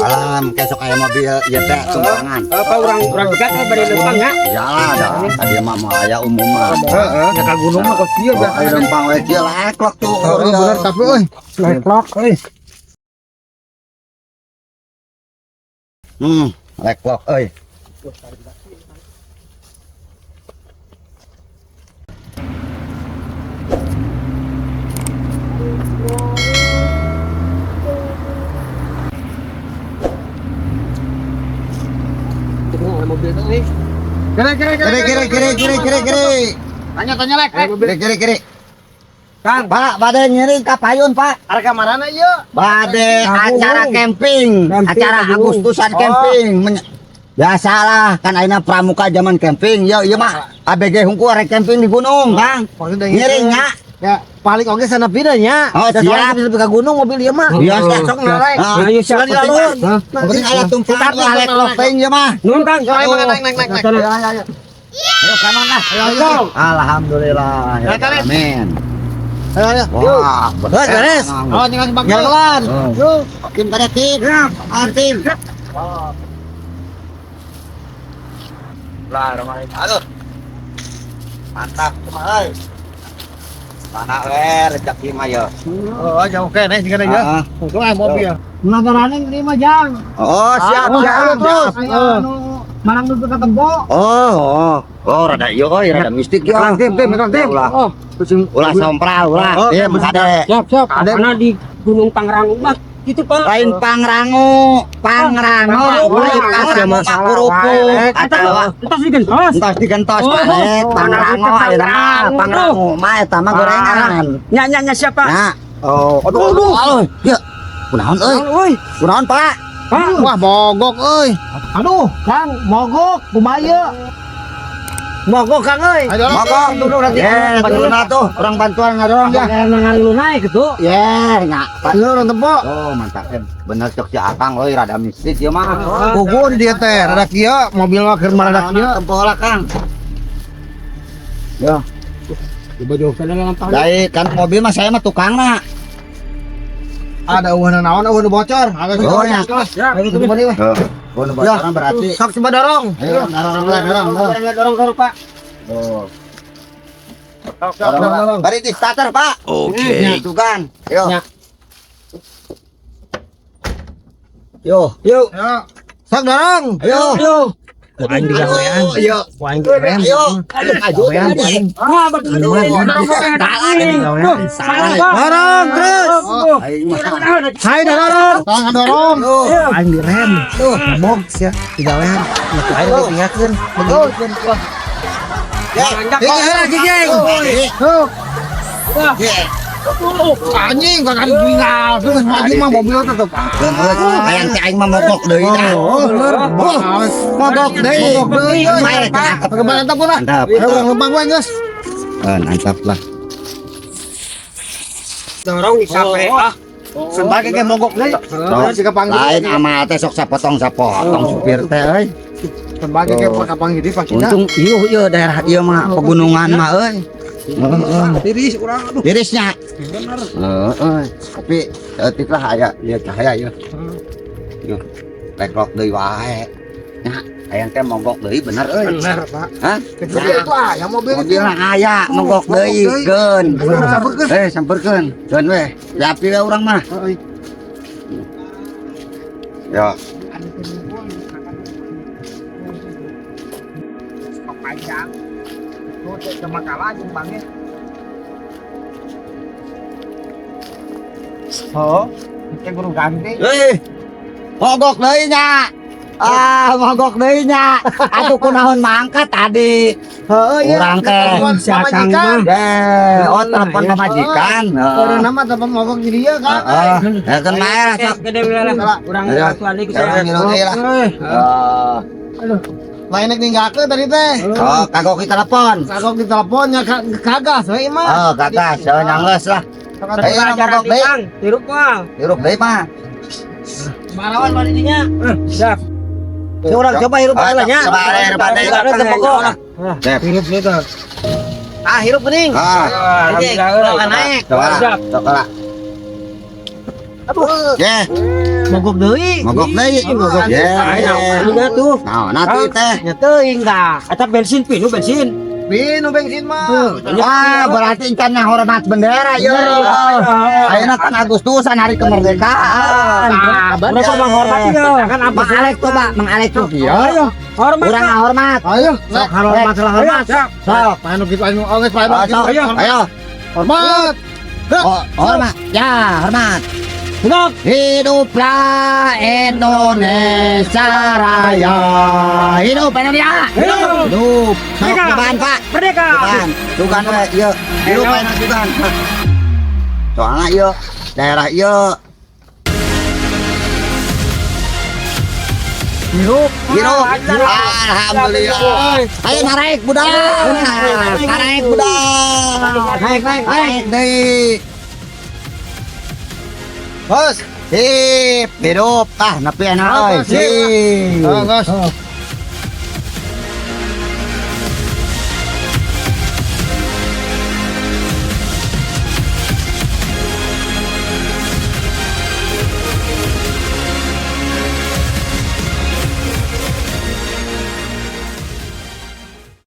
Alam kesok kayak mobil ya teh tumpangan. Apa orang begat bari lempang ya? Iyalah dah. Tadi mah aya umum mah. Ya ka gunung mah kok kieu biasa lempang we kieu leklok tuh. Bener tapi euy. Leklok euy. Leklok euy. Kiri. Tanya lek. Kiri. Kang, Pak, bade ngiring ka payun, Pak. harga marana ieu? Bade acara camping, acara Agustusan camping. Biasalah kan ayeuna pramuka zaman camping. Ieu mah ABG hungku arek camping di gunung, Kang. Ngiring nya. Ya, paling oge sana pidanya. Oh, siap. Bisa ke gunung mobil ieu mah. Iya, sok narek. Ayo siap dilalur. Penting aya tumpangan alek teh ieu mah. Nun Kang, naik. Ayo kanan lah. Ayo. Alhamdulillah. Amin. Ayo. Wah, beres. Oh, tinggal jalan. Yuk, tim pada tim. Tim. Lah, aduh. Mantap, kemana? Mana rezeki mah ya. Oh, aja oke nih tinggal aja. Untung aya mobil. Nagarane lima jam. Oh, siap. Terus. Marang dulu ke tempo. Oh, rada ieu euy, rada mistik ya. Tim. Oh, ulah sompral, ulah. Tim kade. Siap. Karena di Gunung Pangrango mah gitu, Pak. Lain Pangrango, lain kasih masak kerupuk. Entos digentos, Pangrango ayeuna Pangrango mah eta mah gorengan. Nya siapa? Nah, aduh. Ya. Kunaon euy? Kunaon, Pak? Wah, mogok euy. Aduh, Kang, mogok kumaha? Mogok Kang euy. Mogok dulu nanti. Bantuan tuh, orang bantuan ngadorong ya. Nangan lu naik gitu. Nya. Lu orang tempo. Oh, mantap. Bener cok si Akang euy rada mistis ieu mah. Kugun dia teh, rada kieu, mobil mah keur rada kieu. Tempo lah, Kang. Ya. Coba jauh sana lampang. Dari kan mobil mah saya mah tukangna. Ada uang naon, uang bocor. Oh, ya. Ayo tunggu nih, weh. Uang bocoran berarti. Sok coba dorong. Ayo, dorong. Pak. Oh. Dorong. Bari di starter, Pak. Oke. Itu kan. Yo. Ya. Yo. Yuk. Sok dorong. Ayo. Aing digawean. Ayo. Aing keren. Ayo. Maju. Ah, betul. Dorong terus. Hai dorong. Tangan dorong. Aing direm. Tuh. Box ya, digawean. Nek aing diingatkeun. Ya. Gigeng. Tuh. Anjing kan tinggal terus maju mah mobil tetep. Ayang si aing mah mogok deui dah. Mogok deui. Main cakep. Mantap pun lah. Mantap. Ayo lempang gue, Guys. Mantap lah. Dorong di sampai Sebagai kayak mogok deui. Lain ama teh sok sapotong supir teh euy. Sebagai kayak kapanggih di Pakina. Untung ieu daerah ieu mah pegunungan mah euy. Tiris urang aduh. Tirisnya. Tapi etik lah aya lihat cahaya ieu. Yuk. Leklok deui wae. Nya, hayang teh mogok deui bener euy. Bener, Pak. Hah? Kecil itu aya mobil. Mobil aya mogok deui geun. Sampeurkeun. Geun we. Siapi we urang mah. Ya. Panjang. Tuh cuma kalah jumbangnya. Oh, kita guru ganti. Mogok deui nya. Mogok deui nya. Atuh kunaon mangkat tadi. Heeh, iya. Urang teh Majikan. telepon pamajikan. Orang nama telepon mogok jadi ya kan. Ya kan mae lah sok. Gede lah. Urang asuhan ieu Aduh. Lain ninggalkeun tadi teh. Kagok di telepon. Kagok di teleponnya kagas we mah. Gagas, nyanggeus lah. Ayo mogok deui. Tirup mah. Hirup deui mah. Marawan malinya. Siap. Orang coba hirup bae lah nya. Coba hirup bae. Hirup itu. Hirup bening. Alhamdulillah. Naik. Coba lah. Ya, Mogok deui. mogok deui. Ya. Udah tuh. Nah, nanti teh. Ya teuing dah. Eta bensin pinu bensin. Binu bensin mah. Wah, berarti ikannya hormat bendera ya. Ayeuna kan Agustusan hari kemerdekaan. Berapa menghormati ya? Kan apa? Mang Alek coba, Mang Alek tuh. Ayo, hormat. Urang hormat. Ayo, sok hormat salah hormat. Sok. Anu gitu anu geus pae. Ayo, ayo. Hormat. Oh, hormat. Ya, hormat. Hidup. Hiduplah Indonesia Raya. Hidup Indonesia. Hidup. Hidup. Sok Merdeka. dugaan, Pak. Merdeka. Dugaan we, ieu. Hidup ayeuna dugaan. Soalnya ieu daerah ieu Hirup. hidup. Alhamdulillah. Ayo naik budak. Naik budak. Naik deui. Bos. Sip, hidup. Ah, nepi enak euy. Sip. Gas.